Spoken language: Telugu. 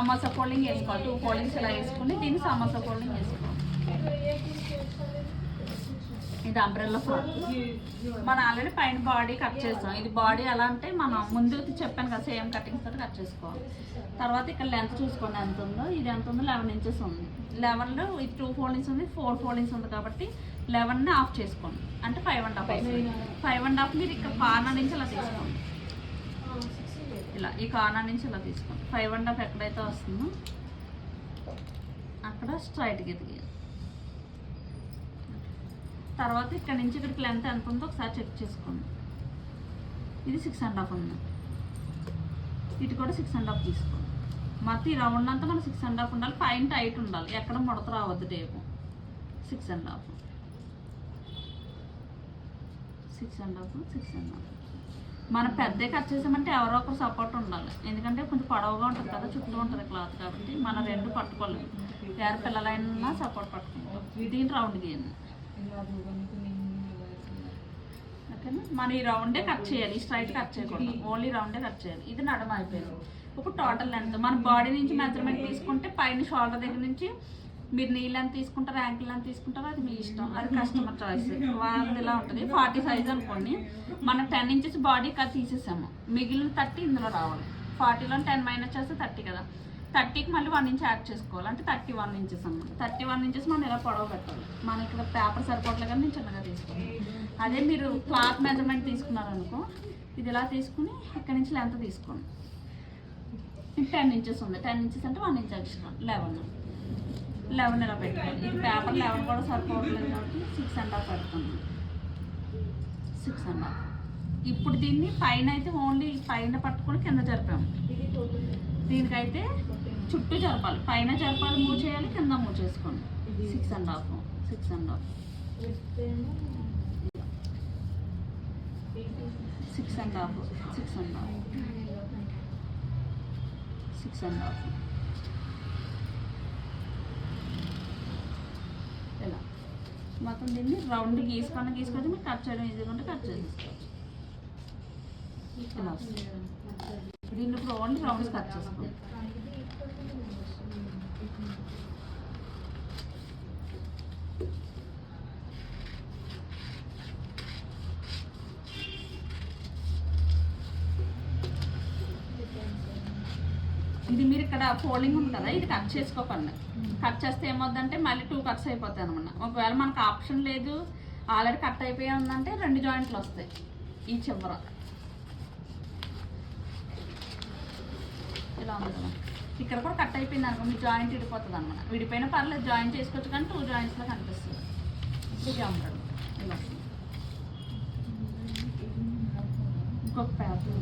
సమోసా ఫోల్డింగ్ వేసుకోవాలి. 2 ఫోల్డింగ్స్ ఇలా వేసుకుని దీన్ని సమోసా ఫోల్డింగ్ వేసుకోవాలి. ఇది అంబ్రెల్లా ఫ్రాక్. మనం ఆల్రెడీ పైన బాడీ కట్ చేస్తాం. ఇది బాడీ ఎలా అంటే మనం ముందు చెప్పాను కదా సేమ్ కటింగ్స్ తోటి కట్ చేసుకోవాలి. తర్వాత ఇక్కడ లెంత్ చూసుకోండి ఎంత ఉందో. ఇది ఎంత ఉందో 11 ఇంచెస్ ఉంది. 11లో ఇది 2 ఫోల్డింగ్స్ ఉంది, 4 ఫోల్డింగ్స్ ఉంది కాబట్టి 11ని ఆఫ్ చేసుకోండి. అంటే 5.5 అవుతుంది. 5.5 మీరు ఇక్కడ కార్నర్ నుంచి ఇలా తీసుకోండి. ఇలా ఈ కార్నర్ నుంచి ఇలా తీసుకోండి. 5.5 ఎక్కడైతే వస్తుందో అక్కడ స్ట్రైట్గా ఎదిగేది. తర్వాత ఇక్కడ నుంచి ఇక్కడికి లెంత్ ఎంత ఉందో ఒకసారి చెక్ చేసుకోండి. ఇది 6.5 ఉంది. ఇటు కూడా 6.5 తీసుకోండి. మొత్తం ఈ రౌండ్ అంతా మనం 6.5 ఉండాలి. పైన టైట్ ఉండాలి, ఎక్కడ ముడత రావద్దు. టేపు 6.5 మనం పెద్ద కట్ చేసామంటే ఎవరో ఒకరు సపోర్ట్ ఉండాలి. ఎందుకంటే కొంచెం పొడవుగా ఉంటుంది కదా, చుట్టూ ఉంటుంది క్లాత్ కాబట్టి మనం 2 పట్టుకోలేము. ఎవరు పిల్లలైనా సపోర్ట్ పట్టుకుంటాం. దీని రౌండ్ గీయండి. ఓకేనా? మనం ఈ రౌండే కట్ చేయాలి, స్ట్రైట్ కట్ చేయకూడదు. ఓన్లీ రౌండే కట్ చేయాలి. ఇది నడుమ అయిపోయింది. ఇప్పుడు టోటల్ లెంత్ మన బాడీ నుంచి మెజర్మెంట్ తీసుకుంటే పైన షోల్డర్ దగ్గర నుంచి మీరు నీ లెంత్ తీసుకుంటారు, యాంకిల్ లెంత్ తీసుకుంటారో అది మీ ఇష్టం. అది కస్టమర్ చాయిస్. వాళ్ళది ఇలా ఉంటుంది. 40 సైజ్ అనుకోండి. మనం 10 ఇంచెస్ బాడీ కట్ తీసేసాము. మిగిలిన 30 ఇందులో రావాలి. 40లో 10 మైనస్ చేస్తే 30 కదా. 30కి మళ్ళీ 1 ఇంచ్ యాడ్ చేసుకోవాలి. అంటే 31 ఇంచెస్ అన్నమాట. 31 ఇంచెస్ మనం ఇలా పొడవు పెట్టాలి. మన ఇక్కడ పేపర్ సరిపోవట్లేదు కానీ నేను చిన్నగా తీసుకోవాలి. అదే మీరు క్లాత్ మెజర్మెంట్ తీసుకున్నారనుకో, ఇది ఇలా తీసుకుని ఇక్కడ నుంచి లెంత్ తీసుకోండి. 10 ఇంచెస్ ఉంది. 10 ఇంచెస్ అంటే 1 ఇంచ్ ఎక్స్ట్రా 11 ఇలా పెట్టుకోండి. ఇది పేపర్ 11 కూడా సరిపోవట్లేదు కాబట్టి 6.5 పెడుతుంది. 6.5. ఇప్పుడు దీన్ని పైన అయితే ఓన్లీ పైన పట్టుకొని కింద జరిపాము. దీనికైతే చుట్టూ జరపాలి. పైన జరపాలి, మూవ్ చేయాలి, కింద మూవ్ చేసుకోండి. 6.5 6.5 ఇలా మొత్తం దీన్ని రౌండ్ గీసుకొని మీరు కట్ చేయడం ఈజీగా ఉంటే కట్ చేసుకోవచ్చు. ఇలా వస్తుంది. దీన్ని ఇప్పుడు ఓన్లీ రౌండ్స్ కట్ చేసుకోండి. ఇది మీరు ఇక్కడ ఫోల్డింగ్ ఉంది కదా, ఇది కట్ చేసుకోకండి. కట్ చేస్తే ఏమవుద్దంటే మళ్ళీ 2 కట్స్ అయిపోతాయి అనమాట. ఒకవేళ మనకు ఆప్షన్ లేదు, ఆల్రెడీ కట్ అయిపోయి ఉందంటే 2 జాయింట్లు వస్తాయి ఈ చివర. ఇలా ఉంది కదా, ఇక్కడ కూడా కట్ అయిపోయింది అనుకో, మీ జాయింట్ విడిపోతుంది అనమాట. విడిపోయినా పర్లేదు, జాయింట్ చేసుకోవచ్చు కానీ 2 జాయింట్స్లో కనిపిస్తుంది. ఇది అమ్మడు ఇలా ఇంకొక పేపర్